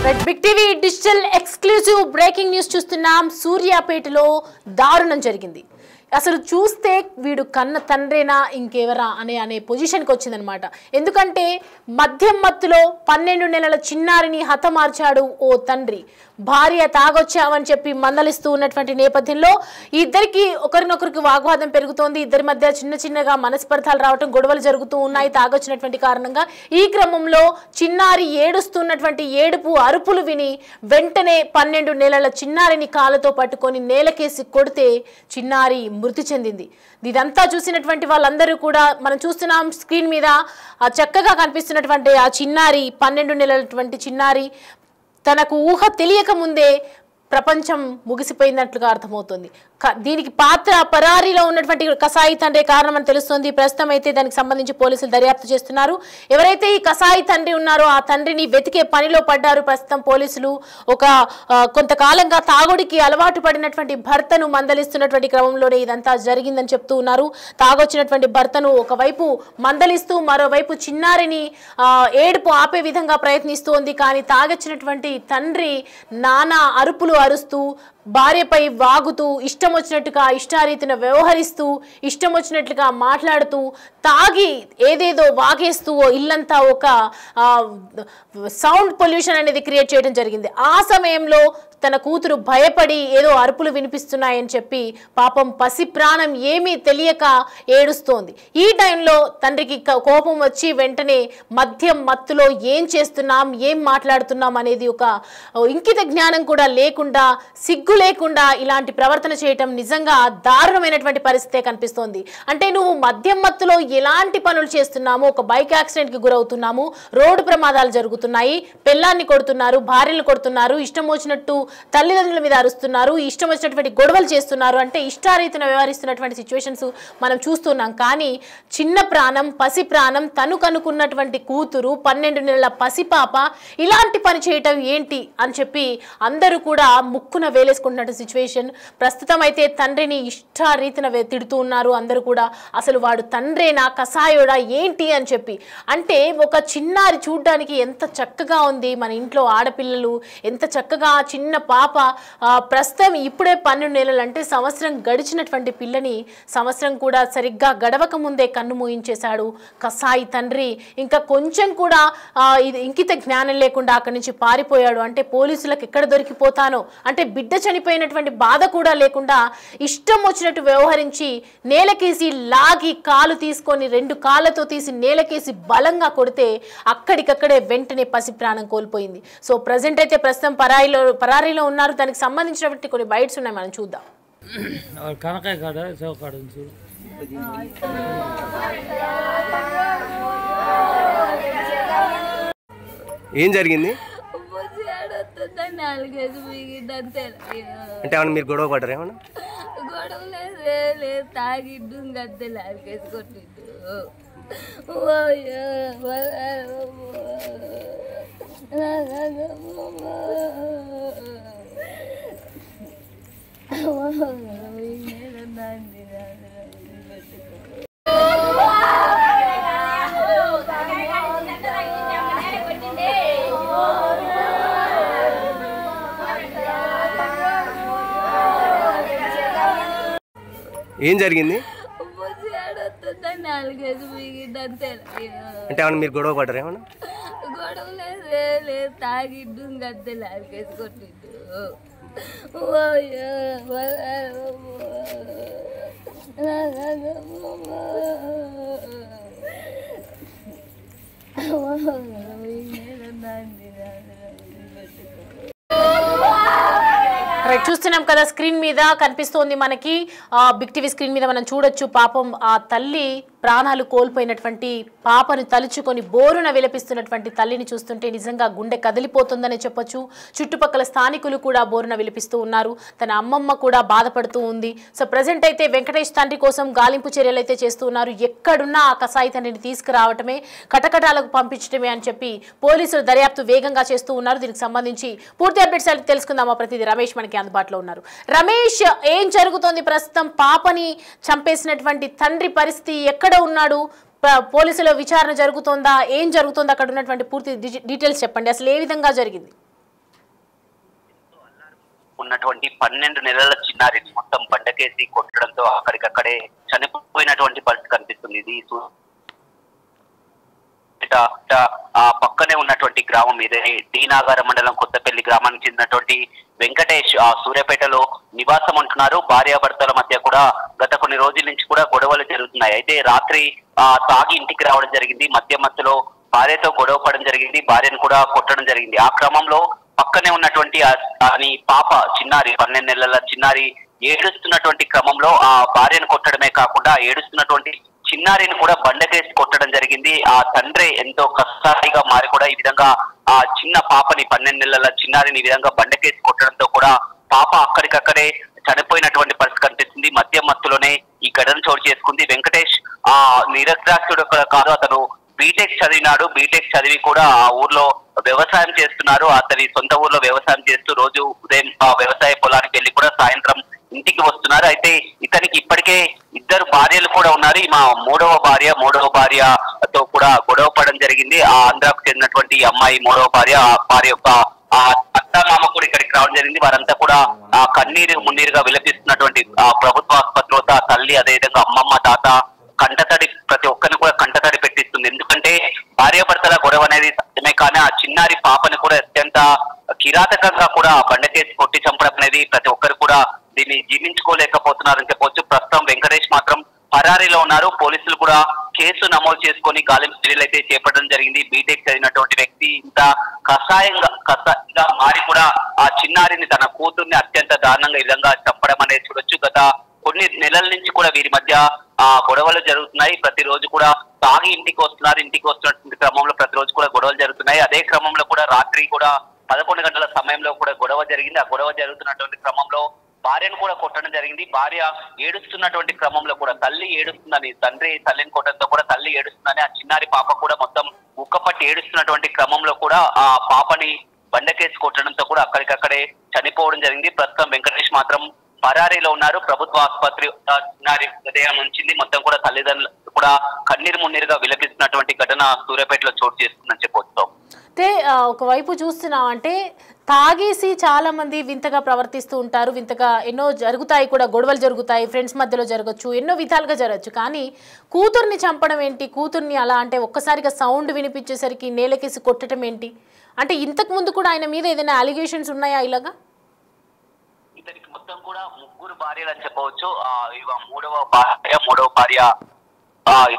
Big TV digital exclusive breaking news చూస్తున్నాం. సూర్యాపేటలో దారుణం జరిగింది. అసలు చూస్తే వీడు కన్న తండ్రేనా ఇంకెవరా అనే పొజిషన్కి వచ్చిందనమాట. ఎందుకంటే మద్యం మత్తులో 12 నెలల చిన్నారిని హతమార్చాడు ఓ తండ్రి. భార్య తాగొచ్చావని చెప్పి మందలిస్తూ ఉన్నటువంటి నేపథ్యంలో ఇద్దరికి ఒకరినొకరికి వాగ్వాదం పెరుగుతోంది. ఇద్దరి మధ్య చిన్నగా మనస్పర్ధాలు రావటం, గొడవలు జరుగుతూ ఉన్నాయి తాగొచ్చినటువంటి కారణంగా. ఈ క్రమంలో చిన్నారి ఏడుస్తున్నటువంటి ఏడుపు అరుపులు విని వెంటనే 12 నెలల చిన్నారిని కాళ్ళతో పట్టుకొని నేలకేసి కొడితే చిన్నారి మృతి చెందింది. ఇదంతా చూసినటువంటి వాళ్ళందరూ కూడా మనం చూస్తున్నాం స్క్రీన్ మీద చక్కగా కనిపిస్తున్నటువంటి ఆ చిన్నారి 12 నెలలటువంటి చిన్నారి తనకు ఊహ తెలియక ముందే ప్రపంచం ముగిసిపోయినట్లుగా అర్థమవుతుంది. దీనికి పరారీలో ఉన్నటువంటి కసాయి తండ్రి కారణమని తెలుస్తోంది. ప్రస్తుతం అయితే దానికి సంబంధించి పోలీసులు దర్యాప్తు చేస్తున్నారు. ఎవరైతే ఈ కసాయి తండ్రి ఉన్నారో ఆ తండ్రిని వెతికే పనిలో పడ్డారు ప్రస్తుతం పోలీసులు. కొంతకాలంగా తాగుడికి అలవాటు పడినటువంటి భర్తను మందలిస్తున్నటువంటి క్రమంలోనే ఇదంతా జరిగిందని చెప్తూ ఉన్నారు. తాగొచ్చినటువంటి భర్తను ఒకవైపు మందలిస్తూ మరోవైపు చిన్నారిని ఏడుపు ఆపే విధంగా ప్రయత్నిస్తోంది. కానీ తాగొచ్చినటువంటి తండ్రి నానా అరుపులు అరుస్తూ భార్యపై వాగుతూ ఇష్టం వచ్చినట్టుగా ఇష్టారీతిన వ్యవహరిస్తూ ఇష్టం వచ్చినట్లుగా మాట్లాడుతూ తాగి ఏదేదో వాగేస్తూ ఇల్లంతా ఒక సౌండ్ పొల్యూషన్ అనేది క్రియేట్ చేయడం జరిగింది. ఆ సమయంలో తన కూతురు భయపడి ఏదో అరుపులు వినిపిస్తున్నాయని చెప్పి పాపం పసి ప్రాణం ఏమీ తెలియక ఏడుస్తోంది. ఈ టైంలో తండ్రికి కోపం వచ్చి వెంటనే మద్యం మత్తులో ఏం చేస్తున్నాం ఏం మాట్లాడుతున్నాం అనేది ఒక ఇంకిత జ్ఞానం కూడా లేకుండా సిగ్గు లేకుండా ఇలాంటి ప్రవర్తన చేయటం నిజంగా దారుణమైనటువంటి పరిస్థితే కనిపిస్తోంది. అంటే నువ్వు మద్యం మత్తులో ఎలాంటి పనులు చేస్తున్నాము, ఒక బైక్ యాక్సిడెంట్కి గురవుతున్నాము, రోడ్డు ప్రమాదాలు జరుగుతున్నాయి, పెళ్ళాన్ని కొడుతున్నారు, భార్యలు కొడుతున్నారు, ఇష్టం వచ్చినట్టు తల్లిదండ్రుల మీద అరుస్తున్నారు, ఇష్టం వచ్చినటువంటి గొడవలు చేస్తున్నారు అంటే ఇష్టారీతిన వ్యవహరిస్తున్నటువంటి సిచ్యువేషన్స్ మనం చూస్తున్నాం. కానీ చిన్న ప్రాణం పసి ప్రాణం తను కనుక్కున్నటువంటి కూతురు 12 నెలల పసిపాప ఇలాంటి పని చేయటం ఏంటి అని చెప్పి అందరూ కూడా ముక్కున వేలేసుకుంటున్నట్టు సిచ్యువేషన్. ప్రస్తుతం అయితే తండ్రిని ఇష్టారీతిన తిడుతూ ఉన్నారు అందరూ కూడా. అసలు వాడు తండ్రేనా కసాయోడా ఏంటి అని చెప్పి. అంటే ఒక చిన్నారి చూడ్డానికి ఎంత చక్కగా ఉంది, మన ఇంట్లో ఆడపిల్లలు ఎంత చక్కగా చిన్న పాప ప్రస్తుతం ఇప్పుడే 12 నెలలు అంటే సంవత్సరం గడిచినటువంటి పిల్లని సంవత్సరం కూడా సరిగ్గా గడవక ముందే కన్ను మూయించేశాడు కసాయి తండ్రి. ఇంకా కొంచెం కూడా ఇంకిత జ్ఞానం లేకుండా అక్కడి నుంచి పారిపోయాడు. అంటే పోలీసులకు ఎక్కడ దొరికిపోతానో అంటే బిడ్డ చనిపోయినటువంటి బాధ కూడా లేకుండా ఇష్టం వచ్చినట్టు వ్యవహరించి నేలకేసి లాగి కాలు తీసుకొని 2 కాళ్ళతో తీసి నేలకేసి బలంగా కొడితే అక్కడికక్కడే వెంటనే పసి ప్రాణం కోల్పోయింది. సో ప్రజెంట్ అయితే ప్రస్తుతం పరారీలో ఉన్నారు. దానికి సంబంధించినటువంటి కొన్ని బైట్స్ ఉన్నాయి, మనం చూద్దాం. ఏం జరిగింది అంటే ఏమన్నా మీరు గొడవ పడ్డారు? ఏమన్నా గొడవ లేదు, తాగిడ్డు గద్దె లాగేసి కొట్టిద్దు. ఏం జరిగింది అంటే ఏమన్నా మీరు గొడవ పడ్డారు? ఏమన్నా గొడవ లేదు, తాగిడ్డు గద్దె లాగేసి కొట్టిద్దు. చూస్తున్నాం కదా స్క్రీన్ మీద కనిపిస్తోంది మనకి, బిగ్ టీవీ స్క్రీన్ మీద మనం చూడొచ్చు. పాపం ఆ తల్లి ప్రాణాలు కోల్పోయినటువంటి పాపను తలుచుకొని బోరున విలపిస్తున్నటువంటి తల్లిని చూస్తుంటే నిజంగా గుండె కదిలిపోతుందని చెప్పొచ్చు. చుట్టుపక్కల స్థానికులు కూడా బోరున విలపిస్తూ ఉన్నారు. తన అమ్మమ్మ కూడా బాధపడుతూ ఉంది. సో ప్రజెంట్ అయితే వెంకటేష్ తండ్రి కోసం గాలింపు చర్యలు అయితే చేస్తూ ఉన్నారు. ఎక్కడున్నా ఆ కసాయి తండ్రిని తీసుకురావటమే, కటకటాలకు పంపించడమే అని చెప్పి పోలీసులు దర్యాప్తు వేగంగా చేస్తూ ఉన్నారు. దీనికి సంబంధించి పూర్తి అప్డేట్స్ తెలుసుకుందాం. మా ప్రతినిధి రమేష్ మనకి అందుబాటులో ఉన్నారు. రమేష్, ఏం జరుగుతోంది ప్రస్తుతం? పాపని చంపేసినటువంటి తండ్రి పరిస్థితి ఎక్కడ ఉన్నాడు? పోలీసుల విచారణ జరుగుతోందా? ఏం జరుగుతోంది? అక్కడ ఉన్నటువంటి పూర్తి డీటెయిల్స్ చెప్పండి. అసలు ఏ విధంగా జరిగింది? ఉన్నటువంటి 12 నెలల చిన్నారిని మొత్తం బండకేసి కొట్టడంతో అక్కడికక్కడే చనిపోయినటువంటి పరిస్థితి కనిపిస్తుంది. ఇది పక్కనే ఉన్నటువంటి గ్రామం ఇదే డి నాగారం మండలం కొత్తపల్లి గ్రామానికి చెందినటువంటి వెంకటేష్ సూర్యాపేటలో నివాసం ఉంటున్నారు. భార్యాభర్తల మధ్య కూడా గత కొన్ని రోజుల నుంచి కూడా గొడవలు జరుగుతున్నాయి. అయితే రాత్రి తాగి ఇంటికి రావడం జరిగింది. మధ్యలో భార్యతో గొడవ పడడం జరిగింది. భార్యను కూడా కొట్టడం జరిగింది. ఆ క్రమంలో పక్కనే ఉన్నటువంటి పాప చిన్నారి 12 నెలల చిన్నారి ఏడుస్తున్నటువంటి క్రమంలో ఆ భార్యను కొట్టడమే కాకుండా ఏడుస్తున్నటువంటి చిన్నారిని కూడా బండకేసి కొట్టడం జరిగింది. ఆ తండ్రి ఎంతో కష్టాలిగా మారి కూడా ఈ విధంగా ఆ చిన్న పాపని 12 నెలల చిన్నారిని ఈ విధంగా బండకేసి కొట్టడంతో కూడా పాప అక్కడికక్కడే చనిపోయినటువంటి పరిస్థితి కనిపిస్తుంది. మధ్యలోనే ఈ ఘటన చోటు చేసుకుంది. వెంకటేష్ నిరక్షరాస్యుడు కాదు, అతను బీటెక్ చదివినాడు. బీటెక్ చదివి కూడా ఆ ఊర్లో వ్యవసాయం చేస్తున్నారు. అతని సొంత ఊర్లో వ్యవసాయం చేస్తూ రోజు ఉదయం వ్యవసాయ పొలానికి వెళ్ళి కూడా సాయంత్రం ఇంటికి వస్తున్నారు. అయితే ఇతనికి ఇప్పటికే 2 భార్యలు కూడా ఉన్నారు. ఈ మూడవ భార్యతో కూడా గొడవ పడడం జరిగింది. ఆ ఆంధ్రాకు చెందినటువంటి అమ్మాయి మూడవ భార్య యొక్క అత్త మామ కూడా ఇక్కడికి రావడం జరిగింది. వారంతా కూడా కన్నీరు మున్నీరుగా విలపిస్తున్నటువంటి ప్రభుత్వ ఆసుపత్రిలో తల్లి, అదేవిధంగా అమ్మమ్మ, తాత కంటతడి ప్రతి ఒక్కరిని కూడా కంటతడి పెట్టిస్తుంది. ఎందుకంటే భార్యాభర్తల గొడవ అనేది సాధ్యమే, కానీ ఆ చిన్నారి పాపని కూడా అత్యంత కిరాతకంగా కూడా బండకేసి కొట్టి చంపడం అనేది ప్రతి ఒక్కరు కూడా దీన్ని జీర్ణించుకోలేకపోతున్నారని చెప్పవచ్చు. ప్రస్తుతం వెంకటేష్ మాత్రం పరారీలో ఉన్నారు. పోలీసులు కూడా కేసు నమోదు చేసుకొని గాలింపు చర్యలు అయితే చేపట్టడం జరిగింది. బీటెక్ చదివినటువంటి వ్యక్తి ఇంత కషాయంగా మారి కూడా ఆ చిన్నారిని, తన కూతుర్ని అత్యంత దారుణంగా ఈ విధంగా చంపడం అనేది చూడొచ్చు. గత కొన్ని నెలల నుంచి కూడా వీరి మధ్య గొడవలు జరుగుతున్నాయి. ప్రతిరోజు కూడా తాగి ఇంటికి వస్తున్నటువంటి క్రమంలో ప్రతిరోజు కూడా గొడవలు జరుగుతున్నాయి. అదే క్రమంలో కూడా రాత్రి కూడా 11 గంటల సమయంలో కూడా గొడవ జరిగింది. ఆ గొడవ జరుగుతున్నటువంటి క్రమంలో భార్యను కూడా కొట్టడం జరిగింది. భార్య ఏడుస్తున్నటువంటి క్రమంలో కూడా తల్లి ఏడుస్తుందని, తల్లిని కొట్టడంతో కూడా తల్లి ఏడుస్తుందని, ఆ చిన్నారి పాప కూడా మొత్తం ఉక్కపట్టి ఏడుస్తున్నటువంటి క్రమంలో కూడా ఆ పాపని బండకేసి కొట్టడంతో కూడా అక్కడికక్కడే చనిపోవడం జరిగింది. ప్రస్తుతం వెంకటేష్ మాత్రం పరారీలో ఉన్నారు. ప్రభుత్వ ఆసుపత్రి చిన్నారి హృదయం ఉంచింది. మొత్తం కూడా తల్లిదండ్రులు కూడా కన్నీరు మున్నీరుగా విలపిస్తున్నటువంటి ఘటన సూర్యాపేటలో చోటు చేసుకుందని చెప్పొచ్చు. అయితే ఒకవైపు చూస్తున్నాం అంటే తాగేసి చాలా మంది వింతగా ప్రవర్తిస్తూ ఉంటారు. వింతగా ఎన్నో జరుగుతాయి కూడా, గొడవలు జరుగుతాయి, ఫ్రెండ్స్ మధ్యలో జరగచ్చు, ఎన్నో విధాలుగా జరగచ్చు. కానీ కూతుర్ని చంపడం ఏంటి? కూతుర్ని అలా అంటే ఒక్కసారిగా సౌండ్ వినిపించేసరికి నేలకేసి కొట్టడం ఏంటి? అంటే ఇంతకు ముందు కూడా ఆయన మీద ఏదైనా అలిగేషన్స్ ఉన్నాయా ఇలాగా? ఇతనికి మొత్తం కూడా 3 భార్యలు అని చెప్పవచ్చు. మూడవ భార్య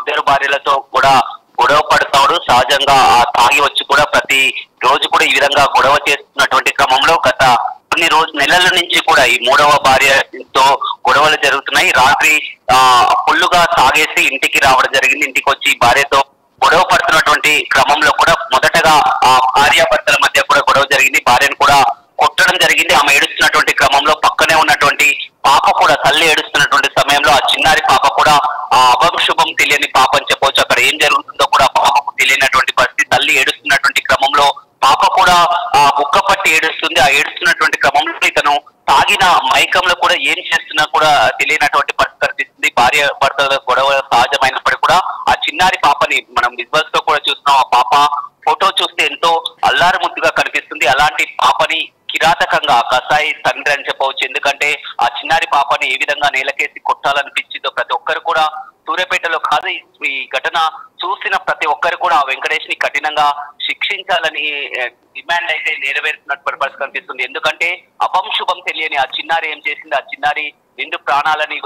2 భార్యలతో కూడా గొడవ పడతాడు. సహజంగా తాగి వచ్చి కూడా ప్రతి రోజు కూడా ఈ విధంగా గొడవ చేస్తున్నటువంటి క్రమంలో గత కొన్ని నెలల నుంచి కూడా ఈ 3వ భార్యతో గొడవలు జరుగుతున్నాయి. రాత్రి ఫుల్లుగా తాగేసి ఇంటికి రావడం జరిగింది. ఇంటికి వచ్చి భార్యతో గొడవ పడుతున్నటువంటి క్రమంలో కూడా మొదటగా భార్యాభర్తల మధ్య కూడా గొడవ జరిగింది. భార్యను కూడా కొట్టడం జరిగింది. ఆమె ఏడుస్తున్నటువంటి క్రమంలో పక్కనే ఉన్నటువంటి పాప కూడా, తల్లి ఏడుస్తున్నటువంటి సమయంలో ఆ చిన్నారి పాప కూడా అభంశుభం తెలియని పాప అని చెప్పవచ్చు. అక్కడ ఏం జరుగుతుందో కూడా పాపకు తెలియనటువంటి పరిస్థితి. తల్లి ఏడుస్తున్నటువంటి క్రమంలో పాప కూడా బుక్కపట్టి ఏడుస్తుంది. ఆ ఏడుస్తున్నటువంటి క్రమంలో ఇతను తాగిన మైకంలో కూడా ఏం చేస్తున్నా కూడా తెలియనటువంటి పరిస్థితి కనిపిస్తుంది. భార్య భర్తల గొడవ సహజమైనప్పటికీ కూడా ఆ చిన్నారి పాపని మనం విజువల్స్ లో కూడా చూస్తున్నాం. ఆ పాప ఫోటో చూస్తే ఎంతో అల్లారు ముద్దుగా కనిపిస్తుంది. అలాంటి పాపని కిరాతకంగా కసాయి తండ్రి అని చెప్పవచ్చు. ఎందుకంటే ఆ చిన్నారి పాపని ఏ విధంగా నేలకేసి కొట్టాలనిపించిందో ప్రతి ఒక్కరు కూడా సూర్యాపేటలో కాదు, ఈ ఘటన చూసిన ప్రతి ఒక్కరు కూడా ఆ వెంకటేష్ ని కఠినంగా శిక్షించాలని డిమాండ్ అయితే నెరవేరుతున్నటువంటి పరిస్థితి కనిపిస్తుంది. ఎందుకంటే అపంశుభం తెలియని ఆ చిన్నారి ఏం చేసింది? ఆ చిన్నారి 2 ప్రాణాలని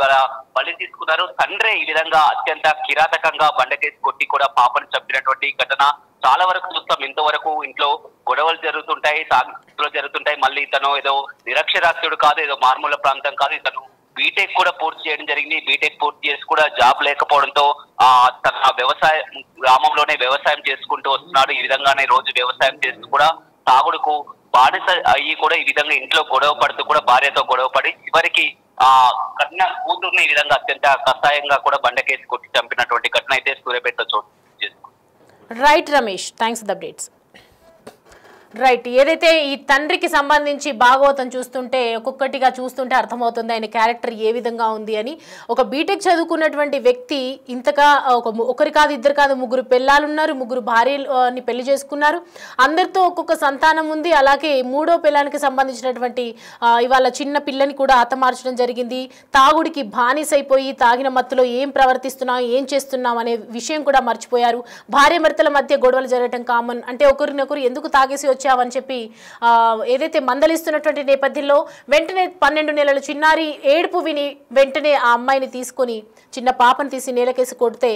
బలి తీసుకున్నారు. తండ్రే ఈ విధంగా అత్యంత కిరాతకంగా బండకేసి కొట్టి కూడా పాపను చంపినటువంటి ఘటన చాలా వరకు చూస్తాం. ఇంతవరకు ఇంట్లో గొడవలు జరుగుతుంటాయి, తాగులో జరుగుతుంటాయి. మళ్ళీ ఇతను ఏదో నిరక్షరాస్యుడు కాదు, ఏదో మారుమూల ప్రాంతం కాదు. ఇతను బీటెక్ కూడా పూర్తి చేయడం జరిగింది. బీటెక్ పూర్తి చేసి కూడా జాబ్ లేకపోవడంతో తన గ్రామంలోనే వ్యవసాయం చేసుకుంటూ వస్తున్నాడు. ఈ విధంగానే రోజు వ్యవసాయం చేస్తూ కూడా తాగుడుకు బానిస అయ్యి కూడా ఈ విధంగా ఇంట్లో గొడవ పడుతూ కూడా భార్యతో గొడవ పడి చివరికి కన్న కూతుర్ని ఈ విధంగా అత్యంత కషాయంగా కూడా బండకేసి కొట్టి చంపినటువంటి ఘటన అయితే సూర్యాపేటలో చోటు చేసుకుంది. Right Ramesh, thanks for the updates. Right. ఏదైతే ఈ తండ్రికి సంబంధించి భాగవతం చూస్తుంటే ఒక్కొక్కటిగా చూస్తుంటే అర్థమవుతుంది ఆయన క్యారెక్టర్ ఏ విధంగా ఉంది అని. ఒక బీటెక్ చదువుకున్నటువంటి వ్యక్తి ఇంతగా ఒకరి కాదు ఇద్దరు కాదు ముగ్గురు పెళ్ళాలున్నారు, ముగ్గురు భార్యని పెళ్లి చేసుకున్నారు, అందరితో ఒక్కొక్క సంతానం ఉంది. అలాగే మూడో పెళ్ళానికి సంబంధించినటువంటి ఇవాళ చిన్న పిల్లని కూడా హతమార్చడం జరిగింది. తాగుడికి బానిసైపోయి తాగిన మత్తులో ఏం ప్రవర్తిస్తున్నాం ఏం చేస్తున్నాం అనే విషయం కూడా మర్చిపోయారు. భార్యాభర్తల మధ్య గొడవలు జరగడం కామన్. అంటే ఒకరినొకరు ఎందుకు తాగేసి వచ్చావని చెప్పి ఏదైతే మందలిస్తున్నటువంటి నేపథ్యంలో వెంటనే 12 నెలల చిన్నారి ఏడుపు విని వెంటనే ఆ అమ్మాయిని తీసుకొని చిన్న పాపను తీసి నేలకేసి కొడితే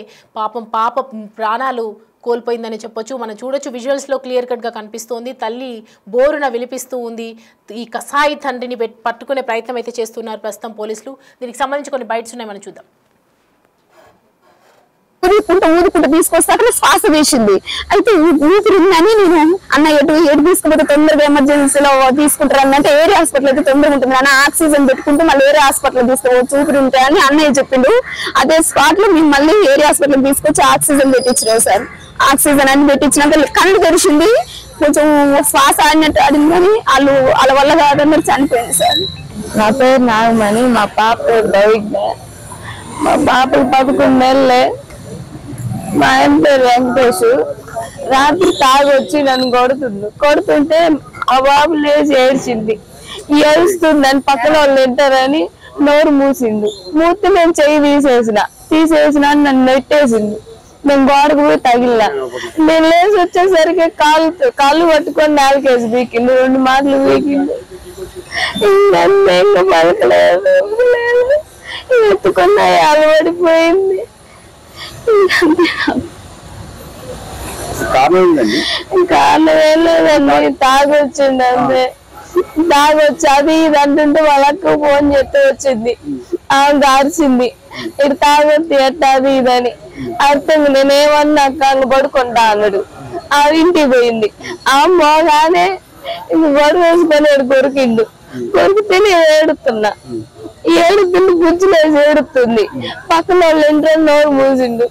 పాప ప్రాణాలు కోల్పోయిందని చెప్పొచ్చు. మనం చూడొచ్చు, విజువల్స్లో క్లియర్ కట్గా కనిపిస్తోంది. తల్లి బోరున విలిపిస్తూ ఉంది. ఈ కసాయి తండ్రిని పట్టుకునే ప్రయత్నం అయితే చేస్తున్నారు ప్రస్తుతం పోలీసులు. దీనికి సంబంధించి కొన్ని బైట్స్ ఉన్నాయి, మనం చూద్దాం. ఊదుకుంటూ తీసుకొస్తే అక్కడ శ్వాస వేసింది. అయితే ఊపిరిందని నేను అన్న ఎటు తీసుకుపోతే తొందరగా ఎమర్జెన్సీలో తీసుకుంటారు అన్నంటే ఏరియా హాస్పిటల్ అయితే తొందరగా ఉంటుంది అన్న, ఆక్సిజన్ పెట్టుకుంటూ మళ్ళీ ఏరియా హాస్పిటల్ తీసుకోవచ్చు ఊపిరి ఉంటాయని అన్నయ్య చెప్పిండు. అదే స్పాట్ లో మేము మళ్ళీ ఏరియా హాస్పిటల్ తీసుకొచ్చి ఆక్సిజన్ పెట్టించినాం సార్. ఆక్సిజన్ అని పెట్టించినాక కళ్ళు తెరిచింది, కొంచెం శ్వాస ఆడినట్టు ఆడింది కానీ వాళ్ళ వల్ల కాదన్నారు చనిపోయింది సార్. నా పేరు నాగమణి, మా పాప పేరు దవిజ్ఞ. మా పాపకు 11 నెలలే. మా ఆయన పేరు వెంకటేష్. రాత్రి తాగొచ్చి నన్ను కొడుతుంటే ఆ బాబు లేచి ఏడ్చింది. ఏడుస్తుందని పక్కన వాళ్ళు తింటారని నోరు మూసింది. మూస్తే నేను చెయ్యి తీసేసిన నన్ను నెట్టేసింది. నేను గోడకు పోయి తగిలినా. నేను లేచి వచ్చేసరికి కాళ్ళు పట్టుకొని 4 కేజీ బీకిండు, 2 మాటలు బీకిండు. ఇంకా పలకలేదు, ఎత్తుకున్నా అలవడిపోయింది. కారణం ఏం లేదండి, తాగొచ్చింది అంతే. తాగొచ్చి అది ఇది అంటుంటే వాళ్ళకు ఫోన్ చేస్తే వచ్చింది, ఆమె గార్చింది ఇటు తాగొచ్చి ఎట్ట అది ఇదని. అర్థం నేనేమన్నా అక్క పడుకుంటా అన్నాడు. ఆ ఇంటికి పోయింది. ఆ మోగానే గొడవ వేసుకొని కొరికిండు. కొరికితే నేను ఏడుతుండు గుజ్జులేసి ఏడుతుంది. పక్కన వాళ్ళు ఇంట్లో నోరు మూసిండు.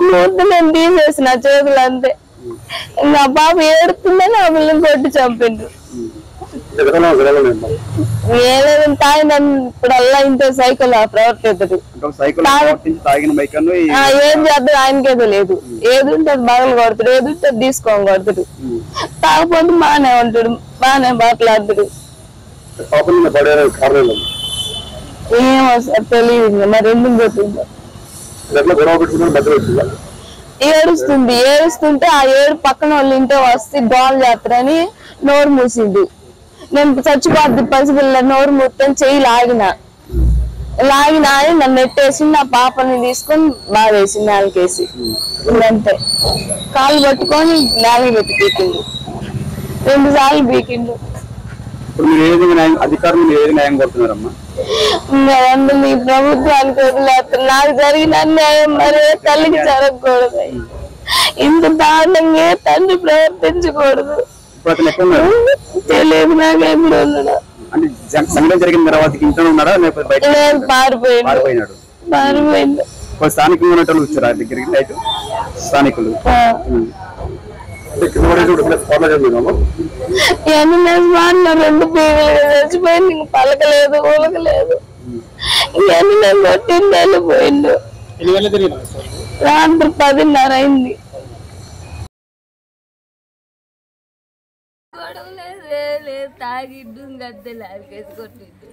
మూత నేను తీసేసిన చేతులు అంతే. నా బాబు ఏడుతుందని ఆ పిల్లని కొట్టి చంపిండు. ఏలేదని తాగిన ఇప్పుడల్లా ఇంత సైకిల్ ప్రవర్తిస్తాడు. ఏం చేద్దాం ఆయనకే తెలియదు. ఏది ఉంటుంది బగలు కొడతాడు, ఏది ఉంటుంది తీసుకోని కొడతాడు. తాగపోతే బాగానే ఉంటాడు, బాగానే మాట్లాడతాడు. ఏమో సార్ తెలియదు మరి ఎందుకు పోతుందో. ఏడుస్తుంటే ఆ ఏడు పక్కన వాళ్ళు ఇంట్లో వస్తే గోల్ చేస్తారని నోరు మూసింది. నేను చచ్చిపోద్ది పసిపిల్ల నోరు మూర్తని చెయ్యి లాగిన అని నన్ను నెట్టేసి నా పాపని తీసుకొని బాగా వేసింది 4 కేసి. ఇంకంతే కాళ్ళు పట్టుకొని 4 పెట్టి పీకిండు, 2 సార్లు పీకిండు. ఈ ప్రభుత్వానికి వదిలేస్తారు. నాకు జరిగిన అన్యాయం మరి తల్లికి జరగకూడదు. ఇంత దారుణంగా తండ్రి ప్రవర్తించకూడదు. తెలియదు నాకు ఎప్పుడు ఉన్నాడు. పారిపోయిండు. స్థానికులు రెండు పీగులు చచ్చిపోయింది. ఇంక పలకలేదు ఉలకలేదు. ఇవన్నీ నేను కొట్టింది వెళ్ళిపోయిండు. రాత్రి 10:30 అయింది. గొడవలేదు తాగిడ్డు గద్దెలు ఆరికేసి కొట్టిండు.